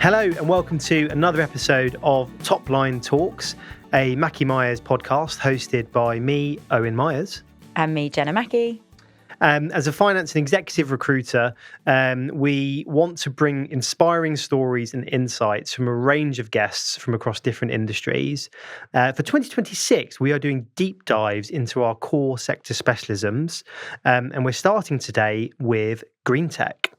Hello and welcome to another episode of Topline Talks, a Mackie Myers podcast hosted by me, Owen Myers. And me, Jenna Mackie. As a finance and executive recruiter, we want to bring inspiring stories and insights from a range of guests from across different industries. For 2026, we are doing deep dives into our core sector specialisms, and we're starting today with Greentech.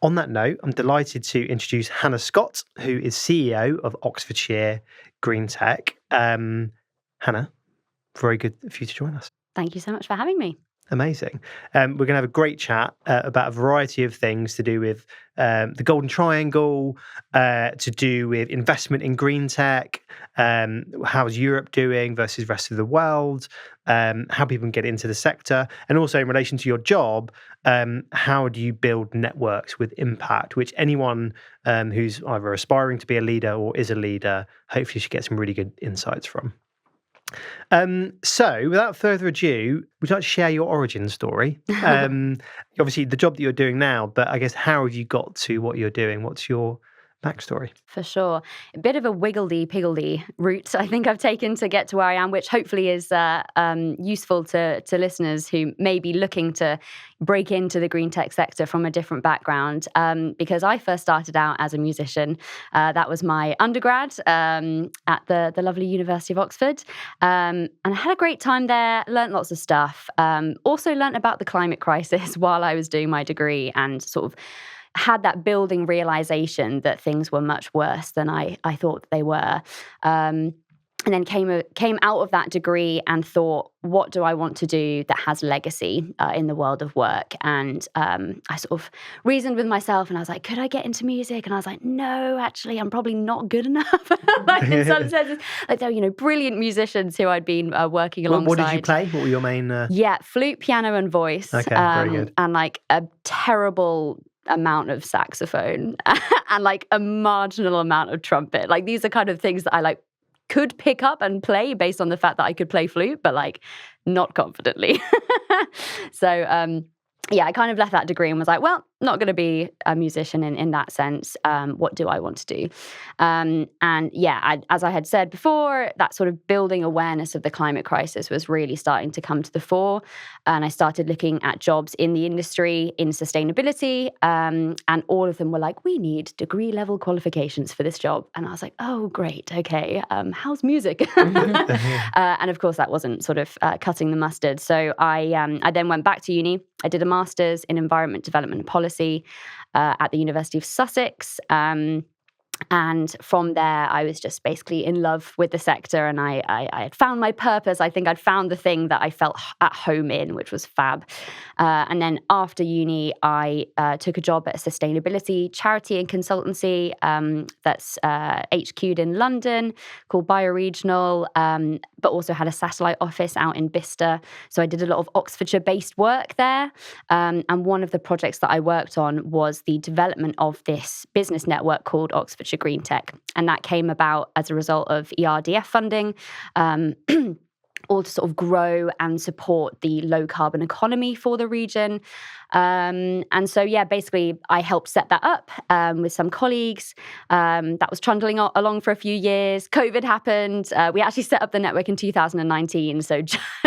On that note, I'm delighted to introduce Hannah Scott, who is CEO of Oxfordshire Greentech. Hannah, very good for you to join us. Thank you so much for having me. Amazing. We're going to have a great chat about a variety of things to do with the Golden Triangle, to do with investment in green tech, how's Europe doing versus rest of the world, how people can get into the sector, and also in relation to your job, how do you build networks with impact, which anyone who's either aspiring to be a leader or is a leader, hopefully should get some really good insights from. So without further ado, would you like to share your origin story? Obviously the job that you're doing now, but I guess how have you got to what you're doing? What's your backstory? For sure. A bit of a wiggledy-piggledy route I think I've taken to get to where I am, which hopefully is useful to listeners who may be looking to break into the green tech sector from a different background. Because I first started out as a musician. That was my undergrad at the lovely University of Oxford. And I had a great time there, learnt lots of stuff. Also learnt about the climate crisis while I was doing my degree and sort of had that building realization that things were much worse than I thought they were. And then came out of that degree and thought, what do I want to do that has legacy in the world of work? And I sort of reasoned with myself and I was like, could I get into music? And I was like, no, actually, I'm probably not good enough. Like in some senses, like there were, brilliant musicians who I'd been working alongside. What did you play? What were your main? Yeah, flute, piano and voice. Okay, very good. And like a terrible amount of saxophone and like a marginal amount of trumpet. Like these are kind of things that I could pick up and play based on the fact that I could play flute, but not confidently. So yeah, I kind of left that degree and was like, well, not going to be a musician in that sense. What do I want to do? And yeah, as I had said before, that sort of building awareness of the climate crisis was really starting to come to the fore. And I started looking at jobs in the industry in sustainability. And all of them were like, we need degree level qualifications for this job. And I was like, oh, great. Okay. How's music? And of course, that wasn't sort of cutting the mustard. So I then went back to uni. I did a master's in environment development and policy at the University of Sussex. And from there, I was just basically in love with the sector and I had found my purpose. I think I'd found the thing that I felt at home in, which was fab. And then after uni, I took a job at a sustainability charity and consultancy that's HQ'd in London called Bioregional, but also had a satellite office out in Bicester. So I did a lot of Oxfordshire-based work there. And one of the projects that I worked on was the development of this business network called Oxfordshire Greentech. And that came about as a result of ERDF funding, all to sort of grow and support the low carbon economy for the region. And so, yeah, basically I helped set that up with some colleagues. That was trundling along for a few years. COVID happened. We actually set up the network in 2019, so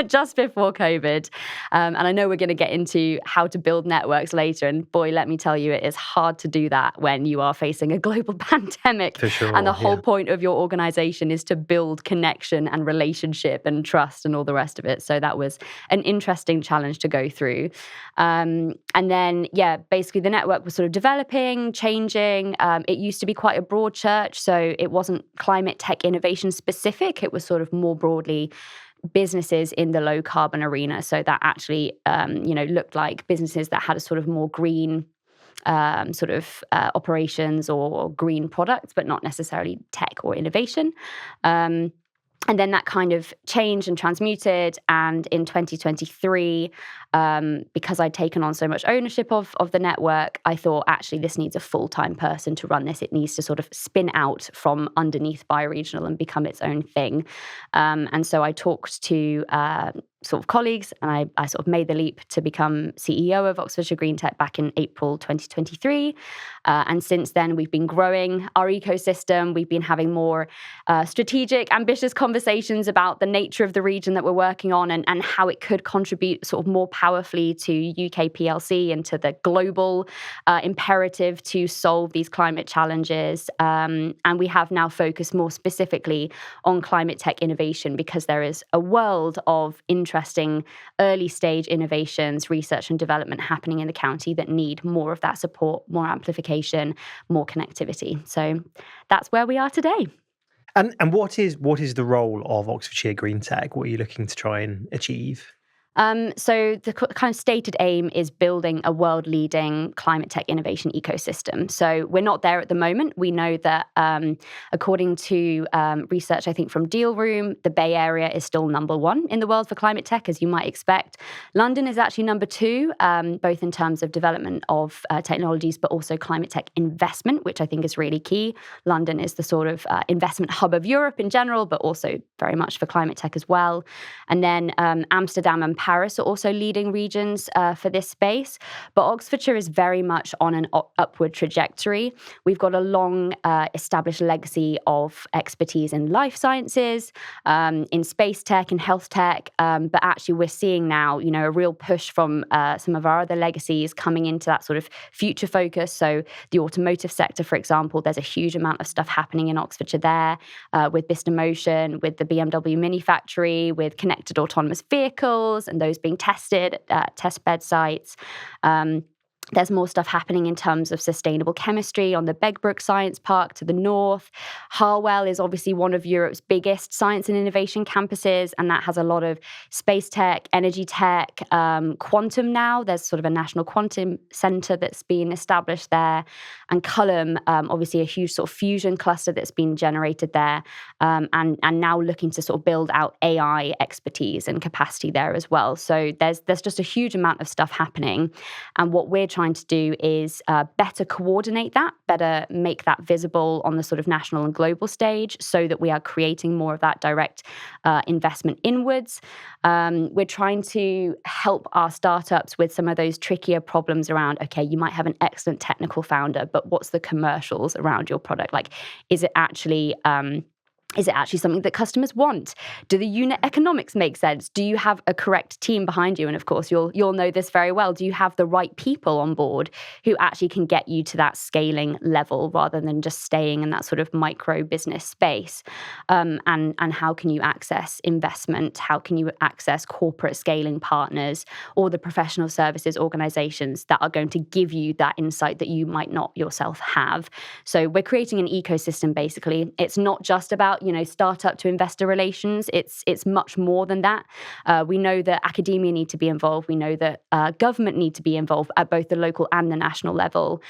just before COVID. And I know we're going to get into how to build networks later. And boy, let me tell you, it is hard to do that when you are facing a global pandemic. For sure, and the whole point of your organization is to build connection and relationship and trust and all the rest of it. So that was an interesting challenge to go through. And then, yeah, basically the network was sort of developing, changing. It used to be quite a broad church, so it wasn't climate tech innovation specific. It was sort of more broadly businesses in the low carbon arena. So that actually, looked like businesses that had a sort of more green operations or green products, but not necessarily tech or innovation. And then that kind of changed and transmuted. And in 2023, because I'd taken on so much ownership of the network, I thought, actually, this needs a full-time person to run this. It needs to sort of spin out from underneath bioregional and become its own thing. And so I talked to sort of colleagues, and I sort of made the leap to become CEO of Oxfordshire Greentech back in April 2023. And since then, we've been growing our ecosystem. We've been having more strategic, ambitious conversations about the nature of the region that we're working on and how it could contribute sort of more powerfully to UK PLC and to the global imperative to solve these climate challenges. And we have now focused more specifically on climate tech innovation because there is a world of interesting early stage innovations, research and development happening in the county that need more of that support, more amplification, more connectivity. So that's where we are today. And what is the role of Oxfordshire Greentech? What are you looking to try and achieve? So the kind of stated aim is building a world-leading climate tech innovation ecosystem. So we're not there at the moment. We know that according to research, I think from Deal Room, the Bay Area is still number one in the world for climate tech, as you might expect. London is actually number two, both in terms of development of technologies, but also climate tech investment, which I think is really key. London is the sort of investment hub of Europe in general, but also very much for climate tech as well. And then Amsterdam and Paris are also leading regions for this space. But Oxfordshire is very much on an upward trajectory. We've got a long established legacy of expertise in life sciences, in space tech and health tech. But actually we're seeing now, a real push from some of our other legacies coming into that sort of future focus. So the automotive sector, for example, there's a huge amount of stuff happening in Oxfordshire there with Bicester Motion, with the BMW Mini Factory, with connected autonomous vehicles, and those being tested at test bed sites. There's more stuff happening in terms of sustainable chemistry on the Begbrook Science Park to the north. Harwell is obviously one of Europe's biggest science and innovation campuses, and that has a lot of space tech, energy tech, quantum now. There's sort of a national quantum centre that's been established there. And Culham, obviously a huge sort of fusion cluster that's been generated there, and now looking to sort of build out AI expertise and capacity there as well. So there's just a huge amount of stuff happening. And what we're trying to do is better coordinate that, better make that visible on the sort of national and global stage so that we are creating more of that direct investment inwards. We're trying to help our startups with some of those trickier problems around, okay, you might have an excellent technical founder, but what's the commercials around your product? Like, is it actually something that customers want? Do the unit economics make sense? Do you have a correct team behind you? And of course, you'll know this very well. Do you have the right people on board who actually can get you to that scaling level rather than just staying in that sort of micro business space? And how can you access investment? How can you access corporate scaling partners or the professional services organizations that are going to give you that insight that you might not yourself have? So we're creating an ecosystem, basically. It's not just about startup to investor relations. It's much more than that. We know that academia need to be involved. We know that government need to be involved at both the local and the national level.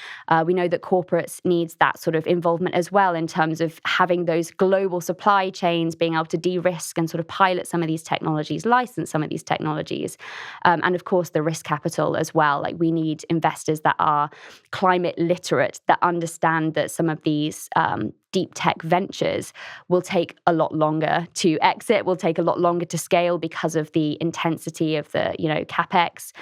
We know that corporates needs that sort of involvement as well in terms of having those global supply chains, being able to de-risk and sort of pilot some of these technologies, license some of these technologies. And of course, the risk capital as well. Like, we need investors that are climate literate, that understand that some of these deep tech ventures will take a lot longer to exit, will take a lot longer to scale because of the intensity of the, capex,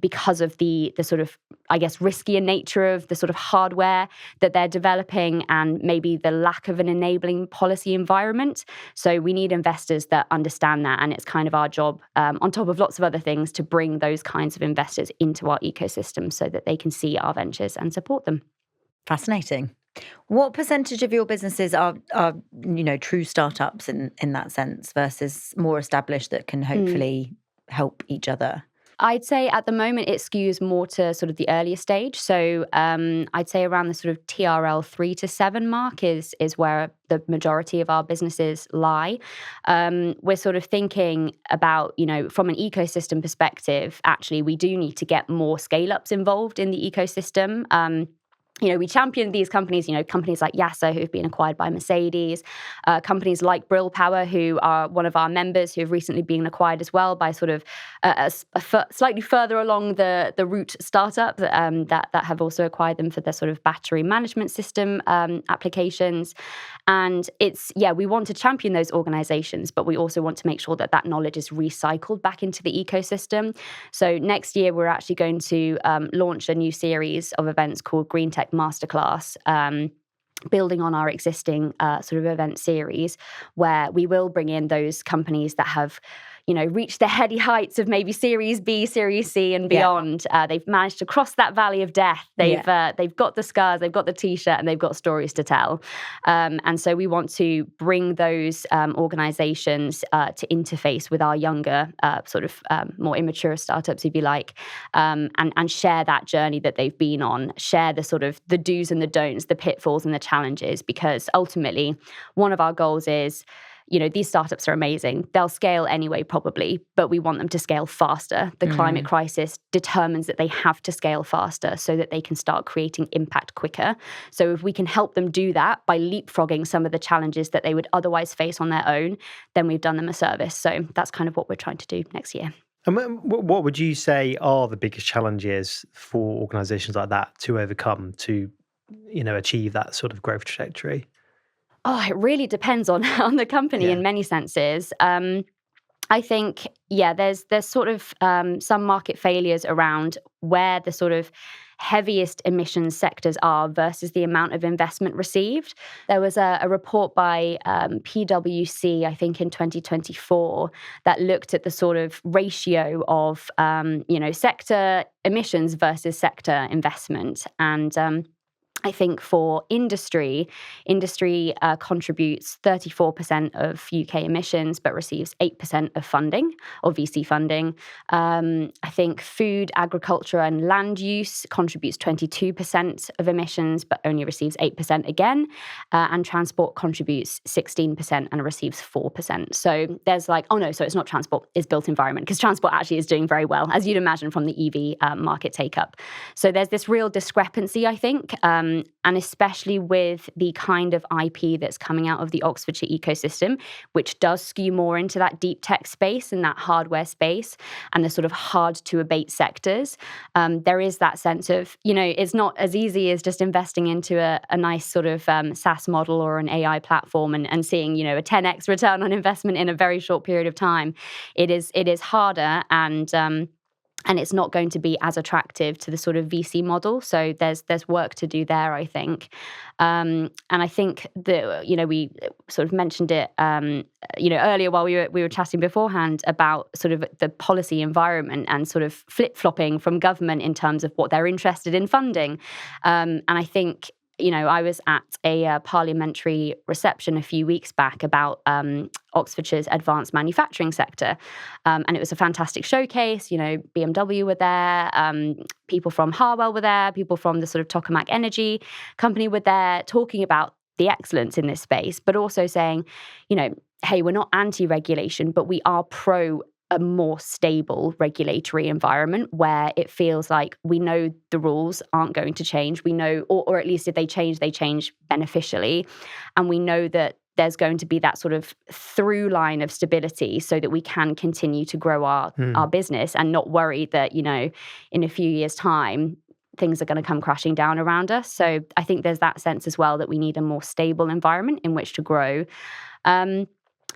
because of the sort of, I guess, riskier nature of the sort of hardware that they're developing and maybe the lack of an enabling policy environment. So we need investors that understand that. And it's kind of our job, on top of lots of other things, to bring those kinds of investors into our ecosystem so that they can see our ventures and support them. Fascinating. What percentage of your businesses are true startups in that sense versus more established that can hopefully help each other? I'd say at the moment it skews more to sort of the earlier stage. So I'd say around the sort of TRL 3 to 7 mark is where the majority of our businesses lie. We're sort of thinking about, from an ecosystem perspective, actually, we do need to get more scale-ups involved in the ecosystem. we champion these companies, companies like Yasa, who've been acquired by Mercedes, companies like Brill Power, who are one of our members, who have recently been acquired as well by sort of slightly further along the route startup that have also acquired them for their sort of battery management system applications. And we want to champion those organizations, but we also want to make sure that knowledge is recycled back into the ecosystem. So next year, we're actually going to launch a new series of events called Greentech Masterclass, building on our existing sort of event series, where we will bring in those companies that have reached the heady heights of maybe Series B, Series C and beyond. They've managed to cross that valley of death. They've got the scars, they've got the T-shirt, and they've got stories to tell. And so we want to bring those organizations to interface with our younger, more immature startups, if you like, and share that journey that they've been on, share the sort of the do's and the don'ts, the pitfalls and the challenges, because ultimately one of our goals is, these startups are amazing. They'll scale anyway, probably, but we want them to scale faster. The climate crisis determines that they have to scale faster so that they can start creating impact quicker. So if we can help them do that by leapfrogging some of the challenges that they would otherwise face on their own, then we've done them a service. So that's kind of what we're trying to do next year. And what would you say are the biggest challenges for organisations like that to overcome to, achieve that sort of growth trajectory? Oh, it really depends on the company in many senses. I think, there's sort of some market failures around where the sort of heaviest emissions sectors are versus the amount of investment received. There was a report by PwC, I think in 2024, that looked at the sort of ratio of, sector emissions versus sector investment. And I think for industry contributes 34% of UK emissions, but receives 8% of funding, or VC funding. I think food, agriculture, and land use contributes 22% of emissions, but only receives 8% again. And transport contributes 16% and receives 4%. So there's so it's not transport, it's built environment, because transport actually is doing very well, as you'd imagine from the EV market take-up. So there's this real discrepancy, I think, and especially with the kind of IP that's coming out of the Oxfordshire ecosystem, which does skew more into that deep tech space and that hardware space and the sort of hard to abate sectors. There is that sense of, it's not as easy as just investing into a nice sort of SaaS model or an AI platform and seeing, a 10x return on investment in a very short period of time. It is harder, and it's not going to be as attractive to the sort of VC model. So there's work to do there, I think. And I think that, we sort of mentioned it, earlier while we were chatting beforehand about sort of the policy environment and sort of flip-flopping from government in terms of what they're interested in funding. And I think, I was at a parliamentary reception a few weeks back about Oxfordshire's advanced manufacturing sector. And it was a fantastic showcase. BMW were there, people from Harwell were there, people from the sort of Tokamak Energy company were there talking about the excellence in this space, but also saying, hey, we're not anti-regulation, but we are pro a more stable regulatory environment where it feels like we know the rules aren't going to change. We know, or at least if they change beneficially. And we know that there's going to be that sort of through line of stability so that we can continue to grow our business and not worry that, in a few years' time, things are going to come crashing down around us. So I think there's that sense as well that we need a more stable environment in which to grow.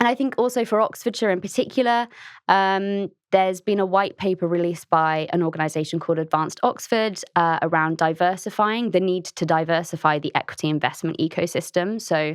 And I think also for Oxfordshire in particular, there's been a white paper released by an organisation called Advanced Oxford around diversifying, the need to diversify the equity investment ecosystem. So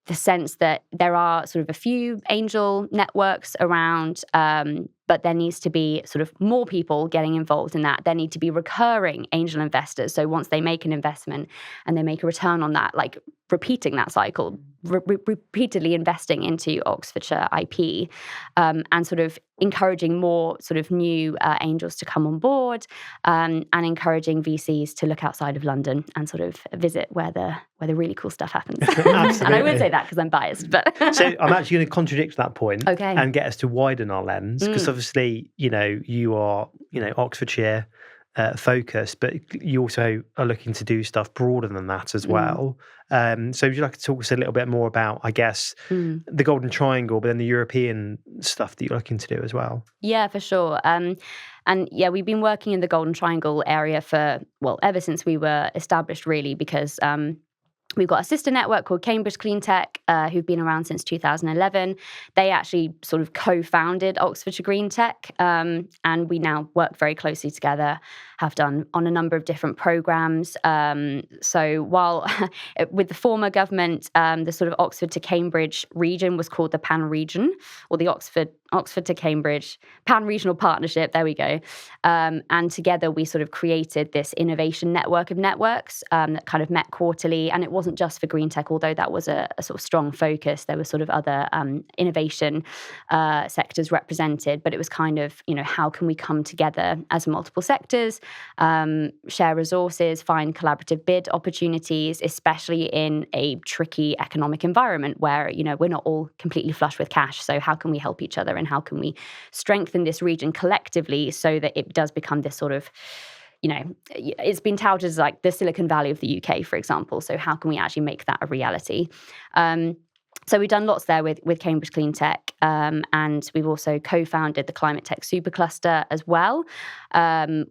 the sense that there are sort of a few angel networks around, but there needs to be sort of more people getting involved in that. There need to be recurring angel investors. So once they make an investment and they make a return on that, like repeating that cycle, repeatedly investing into Oxfordshire IP, and sort of encouraging more sort of new angels to come on board, and encouraging VCs to look outside of London and sort of visit where the really cool stuff happens. And I would say that because I'm biased, but so I'm actually going to contradict that point, okay, and get us to widen our lens, because obviously, you are, Oxfordshire, focus, but you also are looking to do stuff broader than that as well. So would you like to talk to us a little bit more about, I guess, the Golden Triangle, but then the European stuff that you're looking to do as well? Yeah, for sure. And yeah, we've been working in the Golden Triangle area ever since we were established, really, because we've got a sister network called Cambridge CleanTech, who've been around since 2011. They actually sort of co-founded Oxfordshire Greentech, and we now work very closely together, have done on a number of different programs. So while with the former government, the sort of Oxford to Cambridge region was called the Pan Region, or the Oxford to Cambridge Pan Regional Partnership, there we go. And together we sort of created this innovation network of networks that kind of met quarterly. And it wasn't just for Greentech, although that was a sort of strong focus. There were sort of other innovation sectors represented, but it was kind of, how can we come together as multiple sectors, share resources, find collaborative bid opportunities, especially in a tricky economic environment where, we're not all completely flush with cash. So how can we help each other, and how can we strengthen this region collectively so that it does become this sort of, it's been touted as like the Silicon Valley of the UK, for example. So how can we actually make that a reality? So we've done lots there with Cambridge CleanTech, and we've also co-founded the ClimateTech supercluster as well,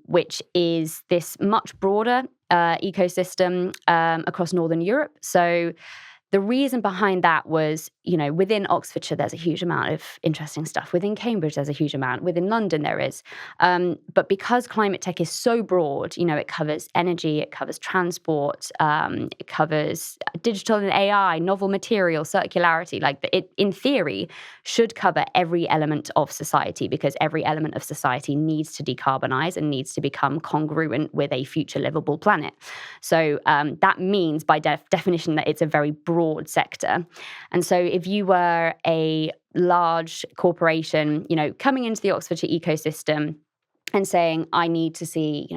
which is this much broader ecosystem across Northern Europe. So the reason behind that was, within Oxfordshire, there's a huge amount of interesting stuff. Within Cambridge, there's a huge amount. Within London, there is. But because ClimateTech is so broad, it covers energy, it covers transport, it covers digital and AI, novel material, circularity. Like it, in theory, should cover every element of society, because every element of society needs to decarbonize and needs to become congruent with a future livable planet. So that means, by definition, that it's a very broad sector. And so if you were a large corporation, coming into the Oxfordshire ecosystem and saying, I need to see,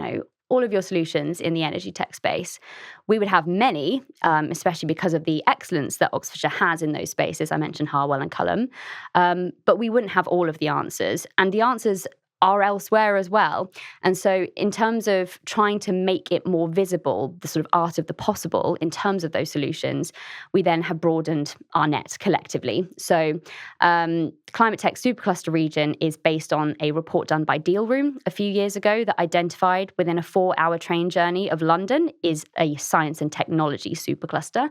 all of your solutions in the energy tech space, we would have many, especially because of the excellence that Oxfordshire has in those spaces. I mentioned Harwell and Culham, but we wouldn't have all of the answers. And the answers are elsewhere as well. And so in terms of trying to make it more visible, the sort of art of the possible in terms of those solutions, we then have broadened our net collectively. So ClimateTech Supercluster region is based on a report done by Dealroom a few years ago that identified within a 4-hour train journey of London is a science and technology supercluster.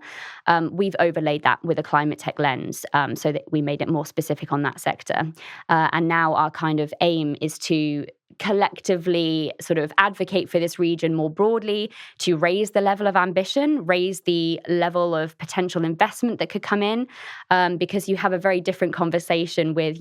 We've overlaid that with a ClimateTech lens so that we made it more specific on that sector. And now our kind of aim is to collectively sort of advocate for this region more broadly, to raise the level of ambition, raise the level of potential investment that could come in, because you have a very different conversation with,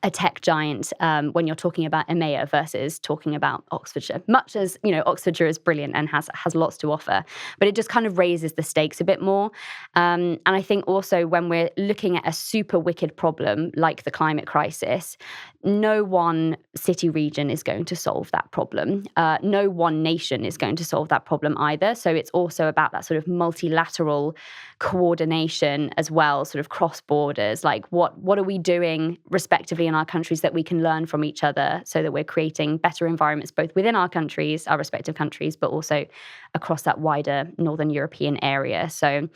a tech giant when you're talking about EMEA versus talking about Oxfordshire. Much as, Oxfordshire is brilliant and has lots to offer, but it just kind of raises the stakes a bit more. And I think also when we're looking at a super wicked problem like the climate crisis, no one city region is going to solve that problem. No one nation is going to solve that problem either. So it's also about that sort of multilateral coordination as well, sort of cross borders, like what are we doing respectively in our countries that we can learn from each other so that we're creating better environments both within our countries, our respective countries, but also across that wider Northern European area. So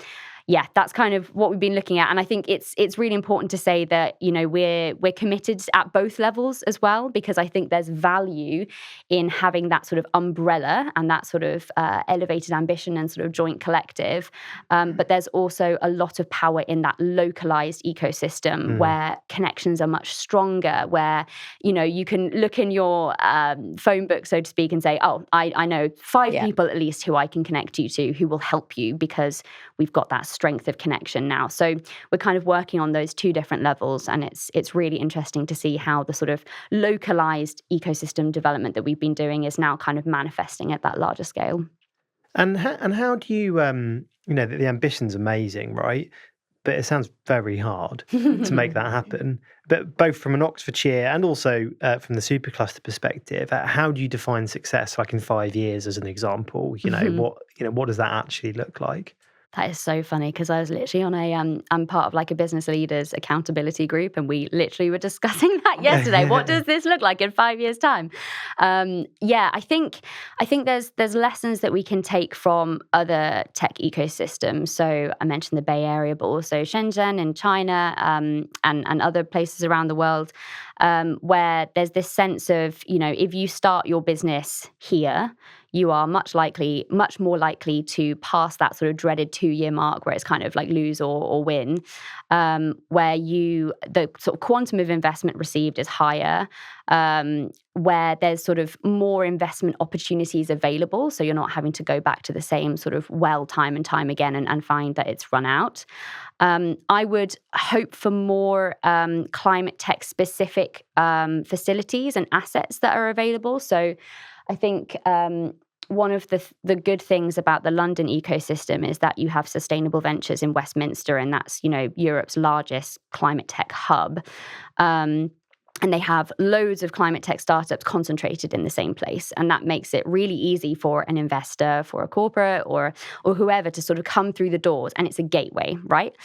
yeah, that's kind of what we've been looking at. And I think it's really important to say that, we're committed at both levels as well, because I think there's value in having that sort of umbrella and that sort of elevated ambition and sort of joint collective. But there's also a lot of power in that localized ecosystem where connections are much stronger, where, you can look in your phone book, so to speak, and say, oh, I know 5 people at least who I can connect you to who will help you because we've got that strength of connection now. So we're kind of working on those two different levels, and it's really interesting to see how the sort of localized ecosystem development that we've been doing is now kind of manifesting at that larger scale. And how do you the ambition's amazing, right? But it sounds very hard to make that happen. But both from an Oxfordshire and also from the supercluster perspective, how do you define success? Like in 5 years, as an example, what does that actually look like? That is so funny because I was literally on I'm part of like a business leaders accountability group, and we literally were discussing that yesterday. What does this look like in 5 years' time? I think there's lessons that we can take from other tech ecosystems. So I mentioned the Bay Area, but also Shenzhen in China, and other places around the world, where there's this sense of, if you start your business here, you are much more likely to pass that sort of dreaded 2-year mark where it's kind of like lose or win, where the sort of quantum of investment received is higher, where there's sort of more investment opportunities available. So you're not having to go back to the same sort of well time and time again and find that it's run out. I would hope for more climate tech specific facilities and assets that are available. So I think one of the good things about the London ecosystem is that you have Sustainable Ventures in Westminster, and that's, Europe's largest climate tech hub. And they have loads of climate tech startups concentrated in the same place. And that makes it really easy for an investor, for a corporate or whoever to sort of come through the doors. And it's a gateway, right?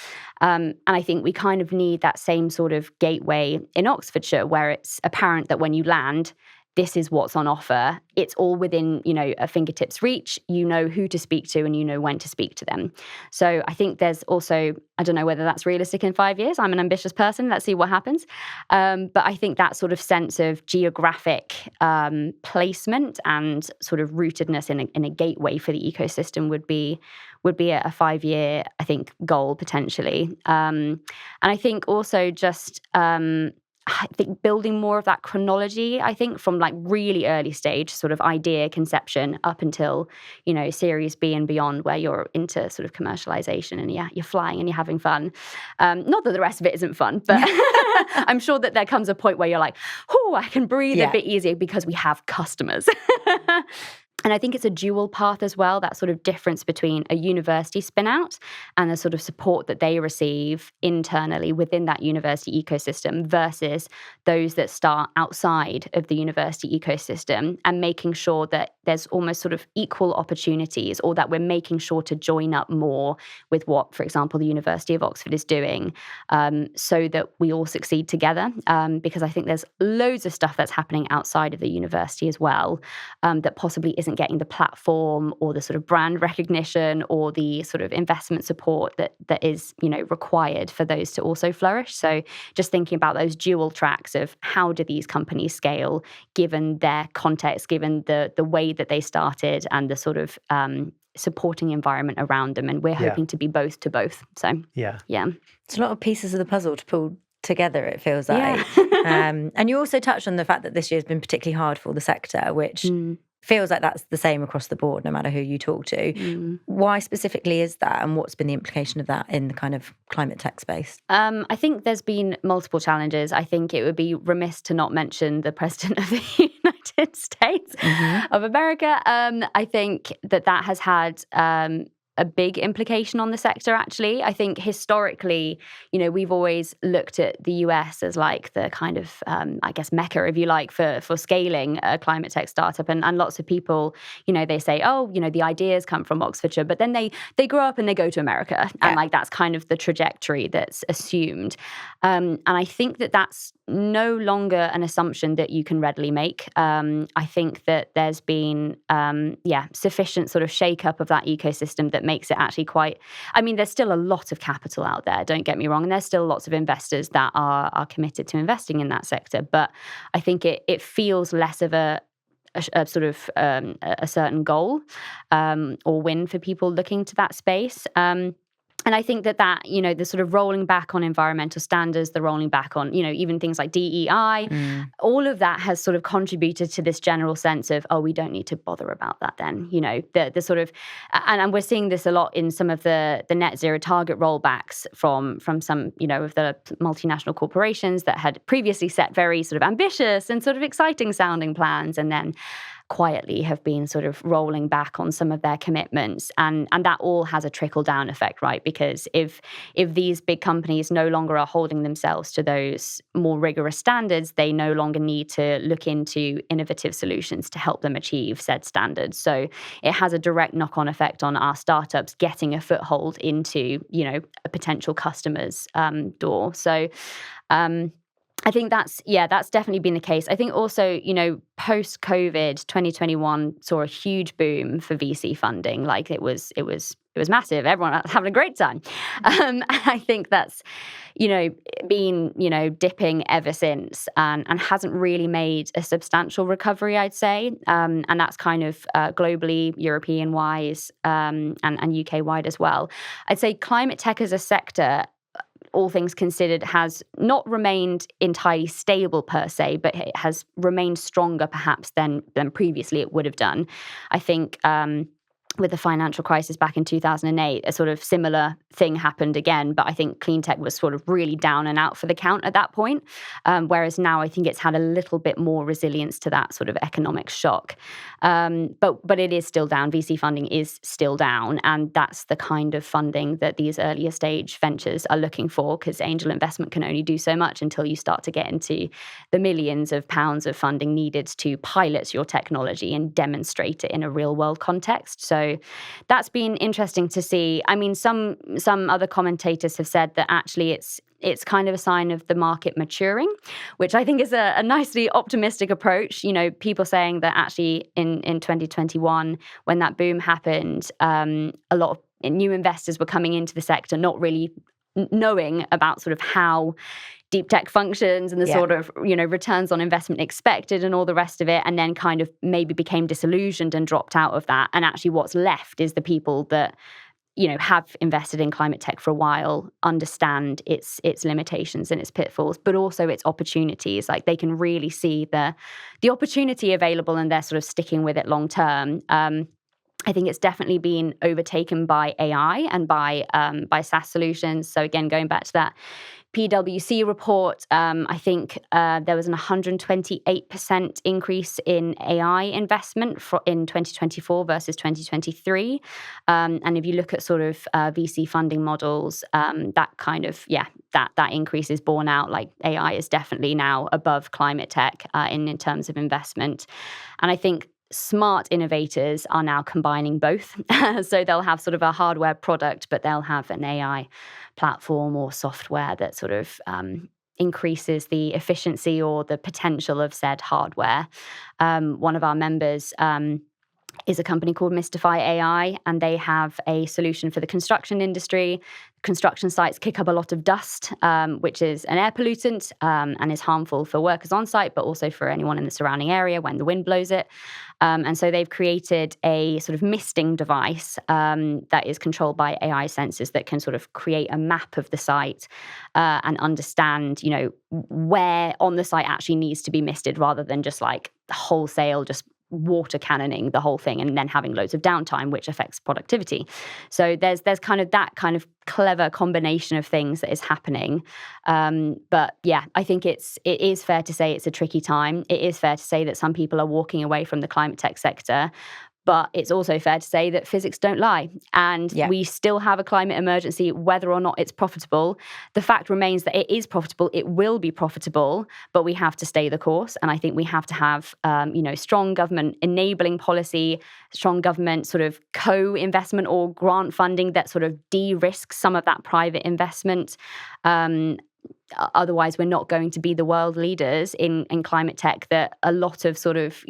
And I think we kind of need that same sort of gateway in Oxfordshire, where it's apparent that when you land, this is what's on offer. It's all within, a fingertips reach. You know who to speak to and you know when to speak to them. So I think there's also, I don't know whether that's realistic in 5 years. I'm an ambitious person. Let's see what happens. But I think that sort of sense of geographic placement and sort of rootedness in a gateway for the ecosystem would be a 5-year, I think, goal potentially. And I think also just I think building more of that chronology, I think, from like really early stage sort of idea conception up until, Series B and beyond, where you're into sort of commercialization and you're flying and you're having fun. Not that the rest of it isn't fun, but I'm sure that there comes a point where you're like, I can breathe a bit easier because we have customers. And I think it's a dual path as well, that sort of difference between a university spin-out and the sort of support that they receive internally within that university ecosystem versus those that start outside of the university ecosystem, and making sure that there's almost sort of equal opportunities, or that we're making sure to join up more with what, for example, the University of Oxford is doing, so that we all succeed together. Because I think there's loads of stuff that's happening outside of the university as well, that possibly isn't getting the platform or the sort of brand recognition or the sort of investment support that is, required for those to also flourish. So just thinking about those dual tracks of how do these companies scale given their context, given the way that they started and the sort of supporting environment around them. And we're hoping to be both to both. So yeah. It's a lot of pieces of the puzzle to pull together, it feels like. And you also touched on the fact that this year has been particularly hard for the sector, which feels like that's the same across the board, no matter who you talk to. Why specifically is that, and what's been the implication of that in the kind of climate tech space? I think there's been multiple challenges. I think it would be remiss to not mention the President of the United States of America. I think that has had a big implication on the sector, actually. I think historically, we've always looked at the US as like the kind of, mecca, if you like, for scaling a climate tech startup. And lots of people, they say, the ideas come from Oxfordshire, but then they grow up and they go to America. And like, that's kind of the trajectory that's assumed. And I think that that's no longer an assumption that you can readily make. I think that there's been, sufficient sort of shake-up of that ecosystem that makes it actually quite, there's still a lot of capital out there, don't get me wrong, and there's still lots of investors that are committed to investing in that sector, but I think it feels less of a sort of a certain goal or win for people looking to that space. And I think that the sort of rolling back on environmental standards, the rolling back on, even things like DEI, all of that has sort of contributed to this general sense of, we don't need to bother about that then, the sort of, and we're seeing this a lot in some of the net zero target rollbacks from some, of the multinational corporations that had previously set very sort of ambitious and sort of exciting sounding plans. And then quietly have been sort of rolling back on some of their commitments, and that all has a trickle down effect, right? Because if these big companies no longer are holding themselves to those more rigorous standards, they no longer need to look into innovative solutions to help them achieve said standards. So it has a direct knock-on effect on our startups getting a foothold into, a potential customer's door. So I think that's definitely been the case. I think also, post-COVID, 2021 saw a huge boom for VC funding. Like it was massive. Everyone was having a great time. I think that's, been, dipping ever since and hasn't really made a substantial recovery, I'd say. And that's kind of globally, European-wise, and UK-wide as well. I'd say climate tech as a sector, all things considered, has not remained entirely stable per se, but it has remained stronger perhaps than previously it would have done. I think with the financial crisis back in 2008, a sort of similar thing happened again, but I think clean tech was sort of really down and out for the count at that point, whereas now I think it's had a little bit more resilience to that sort of economic shock. But it is still down. VC funding is still down, and that's the kind of funding that these earlier stage ventures are looking for, because angel investment can only do so much until you start to get into the millions of pounds of funding needed to pilot your technology and demonstrate it in a real world context. So that's been interesting to see. I mean, some other commentators have said that actually it's kind of a sign of the market maturing, which I think is a nicely optimistic approach. People saying that actually in 2021, when that boom happened, a lot of new investors were coming into the sector not really knowing about sort of how deep tech functions and the sort of, returns on investment expected and all the rest of it, and then kind of maybe became disillusioned and dropped out of that. And actually what's left is the people that, have invested in climate tech for a while, understand its limitations and its pitfalls, but also its opportunities. Like they can really see the opportunity available, and they're sort of sticking with it long term. I think it's definitely been overtaken by AI and by SaaS solutions. So again, going back to that PwC report, I think there was an 128% increase in AI investment in 2024 versus 2023. And if you look at sort of VC funding models, that kind of, that increase is borne out. Like AI is definitely now above climate tech in terms of investment. And I think smart innovators are now combining both. So they'll have sort of a hardware product, but they'll have an AI platform or software that sort of increases the efficiency or the potential of said hardware. One of our members is a company called Mystify AI, and they have a solution for the construction industry. Construction sites kick up a lot of dust, which is an air pollutant and is harmful for workers on site, but also for anyone in the surrounding area when the wind blows it. And so they've created a sort of misting device that is controlled by AI sensors that can sort of create a map of the site and understand, where on the site actually needs to be misted, rather than just like wholesale, just water cannoning the whole thing and then having loads of downtime, which affects productivity. So there's kind of that kind of clever combination of things that is happening. But yeah, I think it is fair to say it's a tricky time. It is fair to say that some people are walking away from the climate tech sector. But it's also fair to say that physics don't lie. And we still have a climate emergency, whether or not it's profitable. The fact remains that it is profitable. It will be profitable, but we have to stay the course. And I think we have to have, strong government enabling policy, strong government sort of co-investment or grant funding that sort of de-risks some of that private investment. Otherwise, we're not going to be the world leaders in climate tech that a lot of sort of,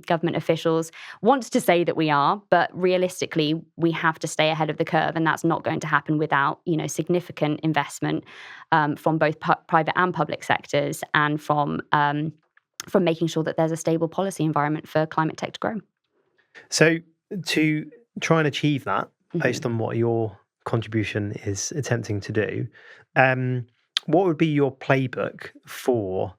government officials want to say that we are. But realistically, we have to stay ahead of the curve. And that's not going to happen without, significant investment from both private and public sectors, and from making sure that there's a stable policy environment for climate tech to grow. So to try and achieve that, based on what your contribution is attempting to do, what would be your playbook for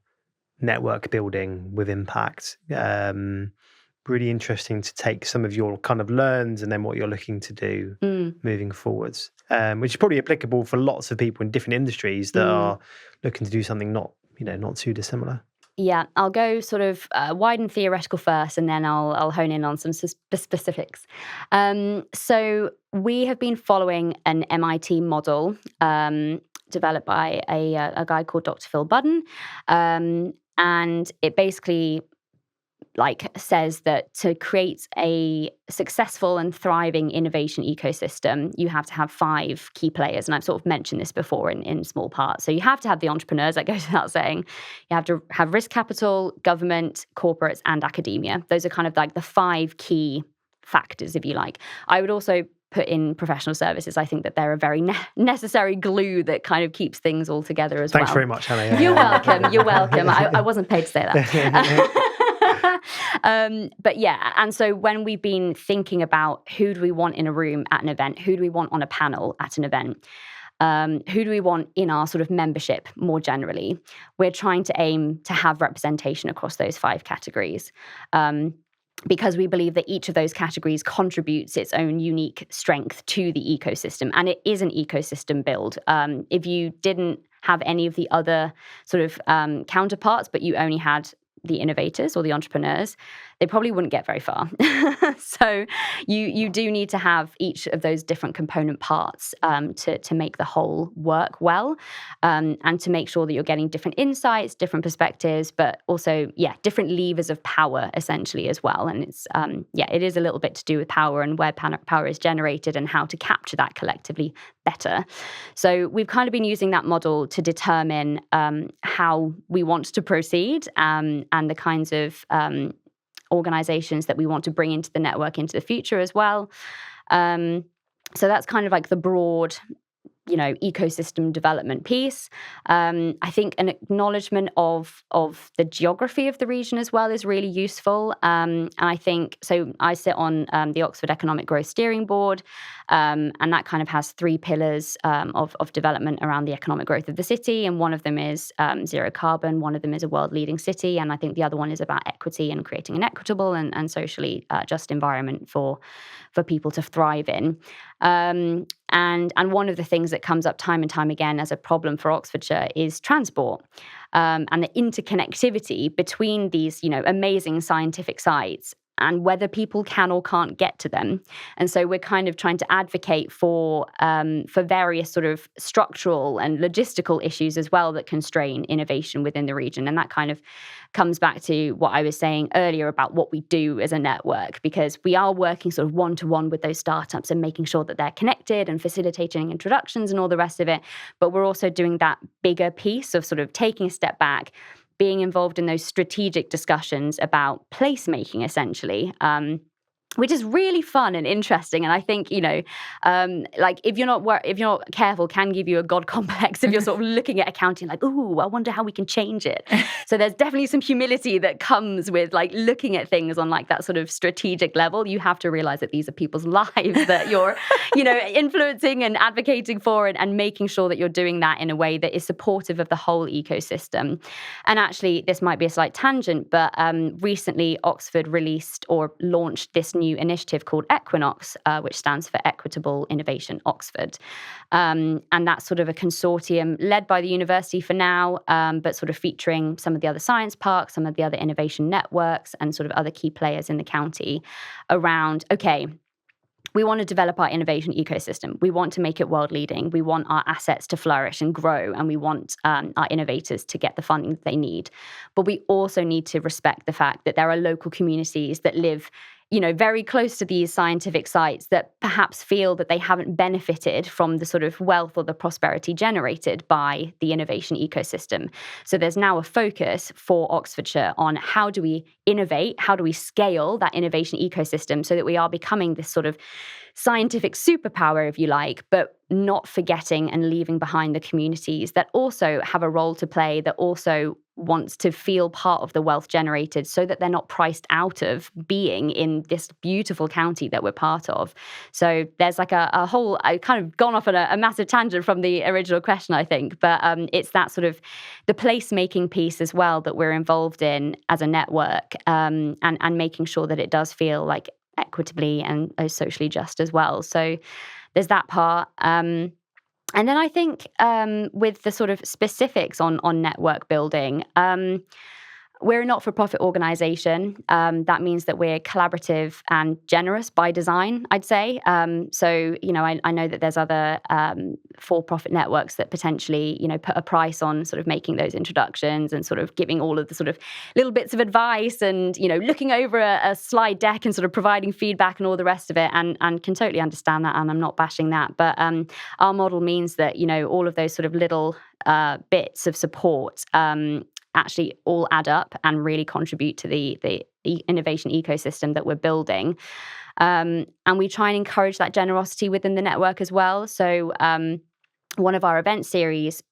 network building with impact? Really interesting to take some of your kind of learns and then what you're looking to do moving forwards, which is probably applicable for lots of people in different industries that are looking to do something not too dissimilar. Yeah, I'll go sort of wide and theoretical first, and then I'll hone in on some specifics. So we have been following an MIT model developed by a guy called Dr. Phil Budden, and it basically says that to create a successful and thriving innovation ecosystem, you have to have 5 key players. And I've sort of mentioned this before in small parts. So you have to have the entrepreneurs, that goes without saying. You have to have risk capital, government, corporates, and academia. Those are kind of like the 5 key factors, if you like. I would also put in professional services. I think that they're a very necessary glue that kind of keeps things all together as well. Thanks very much, Hannah. You're welcome. You're welcome. I wasn't paid to say that. But yeah, and so when we've been thinking about who do we want in a room at an event, who do we want on a panel at an event, who do we want in our sort of membership more generally, we're trying to aim to have representation across those 5 categories. Because we believe that each of those categories contributes its own unique strength to the ecosystem. And it is an ecosystem build. If you didn't have any of the other sort of counterparts, but you only had the innovators or the entrepreneurs, they probably wouldn't get very far. So you do need to have each of those different component parts to make the whole work well, and to make sure that you're getting different insights, different perspectives, but also, different levers of power essentially as well. And it's, it is a little bit to do with power and where power is generated and how to capture that collectively better. So we've kind of been using that model to determine how we want to proceed, and the kinds of organizations that we want to bring into the network into the future as well. So that's kind of like the broad, ecosystem development piece. I think an acknowledgement of the geography of the region as well is really useful. And I think, so I sit on the Oxford Economic Growth Steering Board, and that kind of has 3 pillars of development around the economic growth of the city. And one of them is zero carbon, one of them is a world-leading city, and I think the other one is about equity and creating an equitable and socially just environment for people to thrive in. And one of the things that comes up time and time again as a problem for Oxfordshire is transport, and the interconnectivity between these, amazing scientific sites and whether people can or can't get to them. And so we're kind of trying to advocate for various sort of structural and logistical issues as well that constrain innovation within the region. And that kind of comes back to what I was saying earlier about what we do as a network, because we are working sort of one-to-one with those startups and making sure that they're connected and facilitating introductions and all the rest of it. But we're also doing that bigger piece of sort of taking a step back, being involved in those strategic discussions about placemaking, essentially, which is really fun and interesting. And I think, if you're not careful, can give you a God complex if you're sort of looking at accounting like, ooh, I wonder how we can change it. So there's definitely some humility that comes with looking at things on that sort of strategic level. You have to realize that these are people's lives that you're, influencing and advocating for, and making sure that you're doing that in a way that is supportive of the whole ecosystem. And actually, this might be a slight tangent, but recently Oxford released or launched this new initiative called Equinox, which stands for Equitable Innovation Oxford. And that's sort of a consortium led by the university for now, but sort of featuring some of the other science parks, some of the other innovation networks, and sort of other key players in the county around, okay, we want to develop our innovation ecosystem. We want to make it world leading. We want our assets to flourish and grow, and we want our innovators to get the funding that they need. But we also need to respect the fact that there are local communities that live very close to these scientific sites that perhaps feel that they haven't benefited from the sort of wealth or the prosperity generated by the innovation ecosystem. So there's now a focus for Oxfordshire on how do we innovate, how do we scale that innovation ecosystem so that we are becoming this sort of scientific superpower, if you like, but not forgetting and leaving behind the communities that also have a role to play, that also wants to feel part of the wealth generated so that they're not priced out of being in this beautiful county that we're part of. So there's a whole, I kind of gone off on a massive tangent from the original question, I think, but it's that sort of the placemaking piece as well that we're involved in as a network, and making sure that it does feel like equitably and socially just as well. So there's that part. And then I think with the sort of specifics on network building, We're a not-for-profit organisation. That means that we're collaborative and generous by design, I'd say. So, I know that there's other for-profit networks that potentially, put a price on sort of making those introductions and sort of giving all of the sort of little bits of advice and, looking over a slide deck and sort of providing feedback and all the rest of it, and can totally understand that, and I'm not bashing that. But our model means that, all of those sort of little bits of support actually all add up and really contribute to the innovation ecosystem that we're building. And we try and encourage that generosity within the network as well. So one of our event series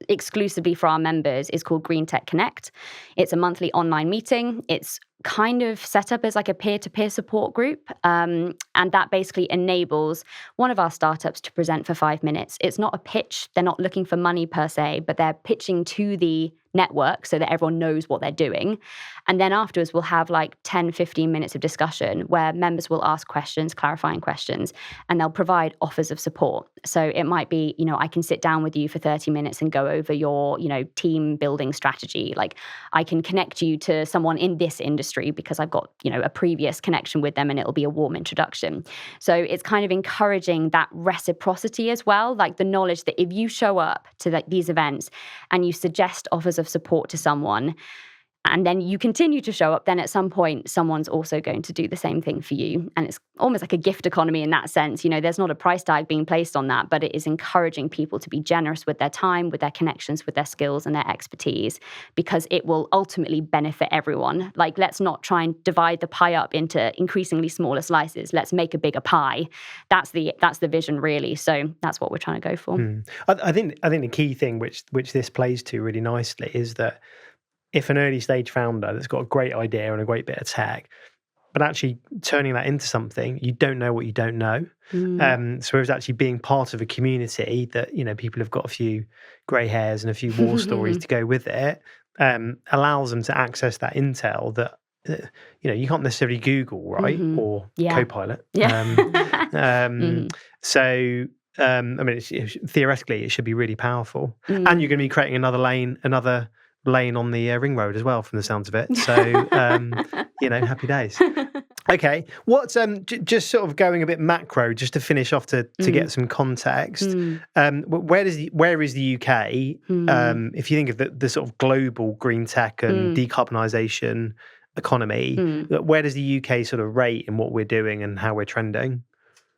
exclusively for our members is called Greentech Connect. It's a monthly online meeting. It's kind of set up as like a peer-to-peer support group. And that basically enables one of our startups to present for 5 minutes. It's not a pitch. They're not looking for money per se, but they're pitching to the network so that everyone knows what they're doing. And then afterwards, we'll have like 10, 15 minutes of discussion where members will ask questions, clarifying questions, and they'll provide offers of support. So it might be, I can sit down with you for 30 minutes and go over your, team building strategy. Like I can connect you to someone in this industry because I've got, a previous connection with them and it'll be a warm introduction. So it's kind of encouraging that reciprocity as well, like the knowledge that if you show up to these events and you suggest offers of support to someone, and then you continue to show up, then at some point, someone's also going to do the same thing for you. And it's almost like a gift economy in that sense. There's not a price tag being placed on that, but it is encouraging people to be generous with their time, with their connections, with their skills and their expertise, because it will ultimately benefit everyone. Like, let's not try and divide the pie up into increasingly smaller slices. Let's make a bigger pie. That's the vision, really. So that's what we're trying to go for. I think the key thing which this plays to really nicely is that if an early stage founder that's got a great idea and a great bit of tech, but actually turning that into something, you don't know what you don't know. So it's actually being part of a community that, people have got a few grey hairs and a few war stories to go with it, allows them to access that intel that, you can't necessarily Google, right? Or Copilot. So, theoretically, it should be really powerful. And you're going to be creating another lane on the ring road as well, from the sounds of it. So, happy days. Okay, what's just sort of going a bit macro, just to finish off to get some context. Where is the UK? If you think of the sort of global green tech and decarbonisation economy, where does the UK sort of rate in what we're doing and how we're trending?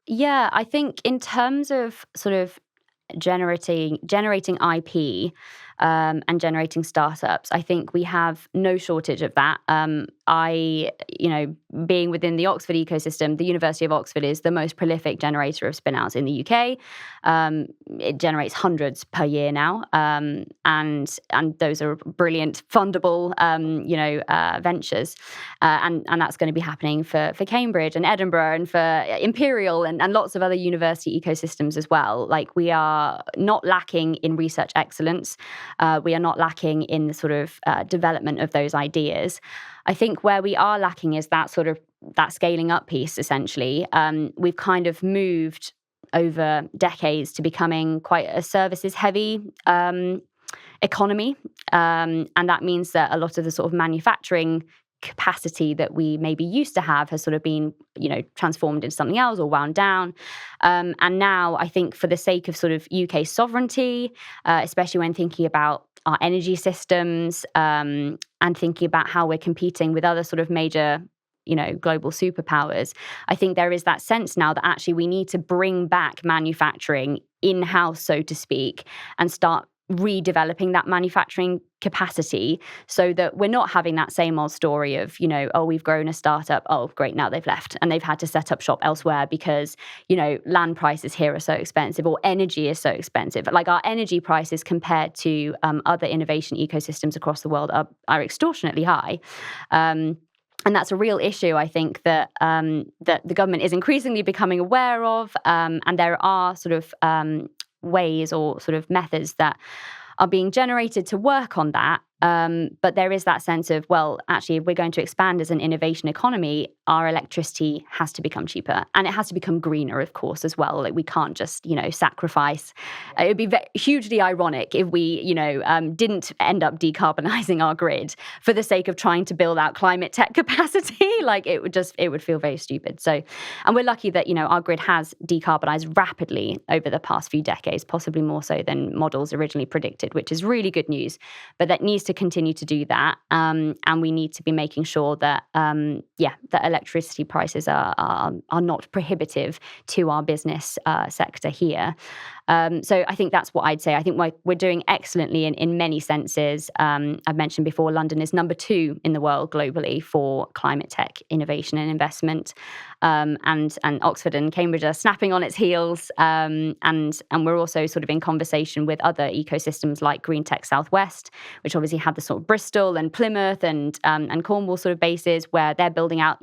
Yeah, I think in terms of sort of generating IP and generating startups, I think we have no shortage of that. Being within the Oxford ecosystem, the University of Oxford is the most prolific generator of spin-outs in the UK. It generates hundreds per year now, and those are brilliant, fundable, ventures. And that's going to be happening for Cambridge and Edinburgh and for Imperial and lots of other university ecosystems as well. Like, we are not lacking in research excellence. We are not lacking in the sort of development of those ideas. I think where we are lacking is that sort of that scaling up piece, essentially. We've kind of moved over decades to becoming quite a services heavy economy. And that means that a lot of the sort of manufacturing capacity that we maybe used to have has sort of been, transformed into something else or wound down. And now I think for the sake of sort of UK sovereignty, especially when thinking about our energy systems and thinking about how we're competing with other sort of major, global superpowers, I think there is that sense now that actually we need to bring back manufacturing in-house, so to speak, and start redeveloping that manufacturing capacity so that we're not having that same old story of, we've grown a startup, oh, great, now they've left and they've had to set up shop elsewhere because, land prices here are so expensive or energy is so expensive. Like, our energy prices compared to other innovation ecosystems across the world are extortionately high. And that's a real issue, I think, that the government is increasingly becoming aware of. And there are sort of ways or sort of methods that are being generated to work on that. But there is that sense of, well, actually, if we're going to expand as an innovation economy, our electricity has to become cheaper, and it has to become greener, of course, as well. Like, we can't just, sacrifice. It would be hugely ironic if we, didn't end up decarbonizing our grid for the sake of trying to build out climate tech capacity. Like, it would feel very stupid. So, and we're lucky that, our grid has decarbonized rapidly over the past few decades, possibly more so than models originally predicted, which is really good news. But that needs to continue to do that. And we need to be making sure that, that electricity prices are not prohibitive to our business sector here. So I think that's what I'd say. I think we're doing excellently in many senses. I've mentioned before, London is number 2 in the world globally for climate tech innovation and investment. And Oxford and Cambridge are snapping on its heels. And we're also sort of in conversation with other ecosystems like Greentech Southwest, which obviously have the sort of Bristol and Plymouth and Cornwall sort of bases, where they're building out,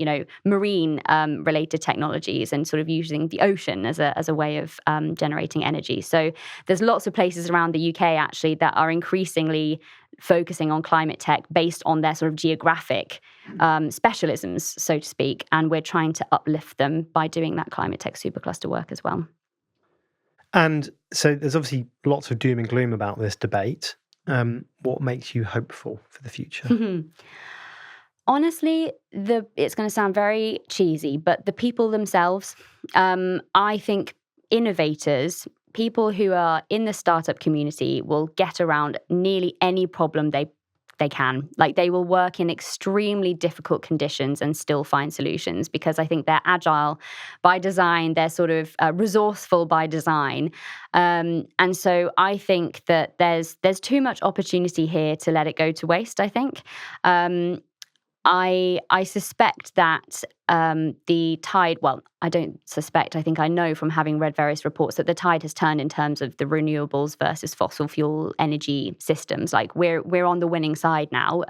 marine related technologies and sort of using the ocean as a way of generating energy. So there's lots of places around the UK actually that are increasingly focusing on climate tech based on their sort of geographic specialisms, so to speak. And we're trying to uplift them by doing that climate tech supercluster work as well. And so there's obviously lots of doom and gloom about this debate. What makes you hopeful for the future? Honestly, it's going to sound very cheesy, but the people themselves, I think innovators, people who are in the startup community, will get around nearly any problem they can. Like, they will work in extremely difficult conditions and still find solutions, because I think they're agile by design, they're sort of resourceful by design. And so I think that there's too much opportunity here to let it go to waste, I think. I suspect that the tide, well, I don't suspect, I think I know from having read various reports that the tide has turned in terms of the renewables versus fossil fuel energy systems. Like, we're on the winning side now.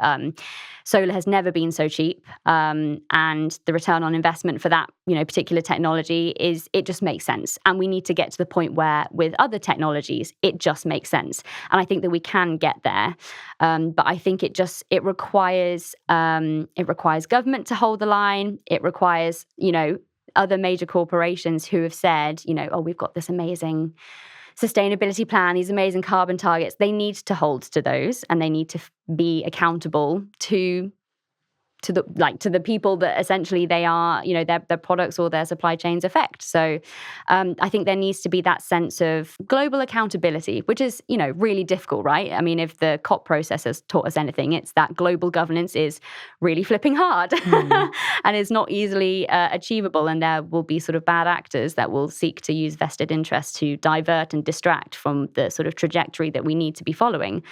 Solar has never been so cheap. And the return on investment for that, particular technology it just makes sense. And we need to get to the point where with other technologies, it just makes sense. And I think that we can get there. But I think it requires government to hold the line. It requires, other major corporations who have said, we've got this amazing sustainability plan, these amazing carbon targets. They need to hold to those, and they need to be accountable to the people that essentially they are, their products or their supply chains affect. So I think there needs to be that sense of global accountability, which is, really difficult, right? I mean, if the COP process has taught us anything, it's that global governance is really flipping hard and is not easily achievable. And there will be sort of bad actors that will seek to use vested interests to divert and distract from the sort of trajectory that we need to be following.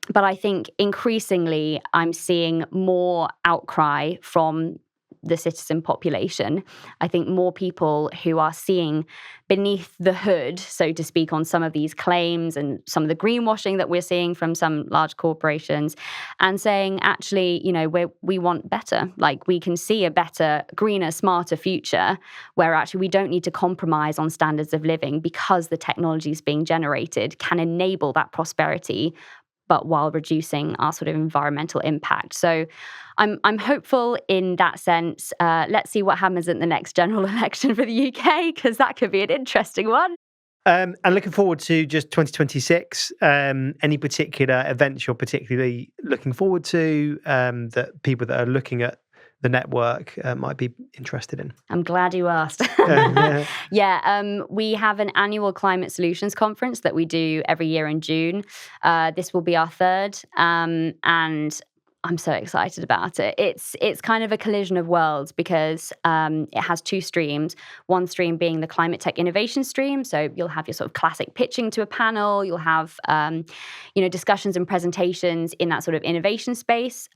But I think increasingly I'm seeing more outcry from the citizen population. I think more people who are seeing beneath the hood, so to speak, on some of these claims and some of the greenwashing that we're seeing from some large corporations, and saying, actually, we want better. Like, we can see a better, greener, smarter future where actually we don't need to compromise on standards of living, because the technologies being generated can enable that prosperity, but while reducing our sort of environmental impact. So I'm hopeful in that sense. Let's see what happens in the next general election for the UK, because that could be an interesting one. And looking forward to just 2026. Any particular events you're particularly looking forward to that people that are looking at the network might be interested in? I'm glad you asked. We have an annual Climate Solutions Conference that we do every year in June. This will be our 3rd, and I'm so excited about it. It's kind of a collision of worlds, because it has 2 streams. One stream being the climate tech innovation stream. So you'll have your sort of classic pitching to a panel. You'll have discussions and presentations in that sort of innovation space.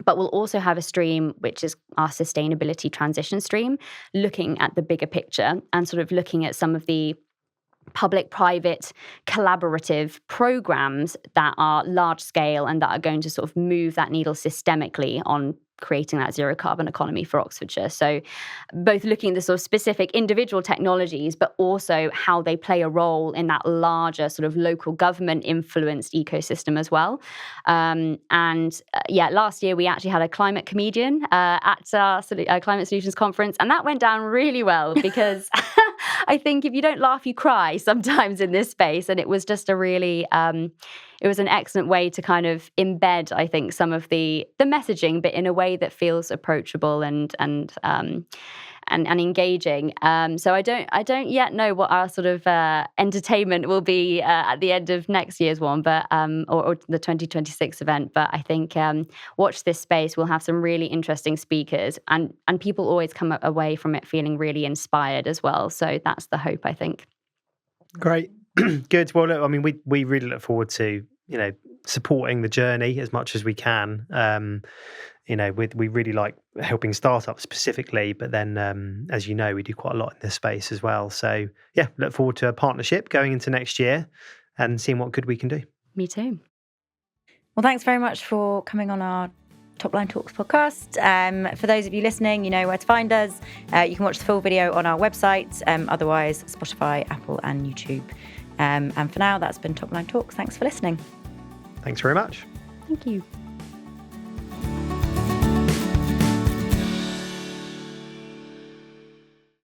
But we'll also have a stream, which is our sustainability transition stream, looking at the bigger picture and sort of looking at some of the public-private collaborative programs that are large scale and that are going to sort of move that needle systemically on creating that zero carbon economy for Oxfordshire. So both looking at the sort of specific individual technologies, but also how they play a role in that larger sort of local government influenced ecosystem as well. Last year we actually had a climate comedian at our Climate Solutions conference, and that went down really well because I think if you don't laugh, you cry sometimes in this space. And it was just a really, it was an excellent way to kind of embed, I think, some of the messaging, but in a way that feels approachable and engaging. So I don't yet know what our sort of entertainment will be at the end of next year's one, but or the 2026 event. But I think watch this space. We'll have some really interesting speakers, and people always come away from it feeling really inspired as well. So that's the hope, I think. Great. Good. Well, look, I mean, we really look forward to, supporting the journey as much as we can. We really like helping startups specifically, but then, as you know, we do quite a lot in this space as well. So yeah, look forward to a partnership going into next year and seeing what good we can do. Me too. Well, thanks very much for coming on our Topline Talks podcast. For those of you listening, you know where to find us. You can watch the full video on our website, otherwise Spotify, Apple and YouTube. And for now, that's been Topline Talks. Thanks for listening. Thanks very much. Thank you.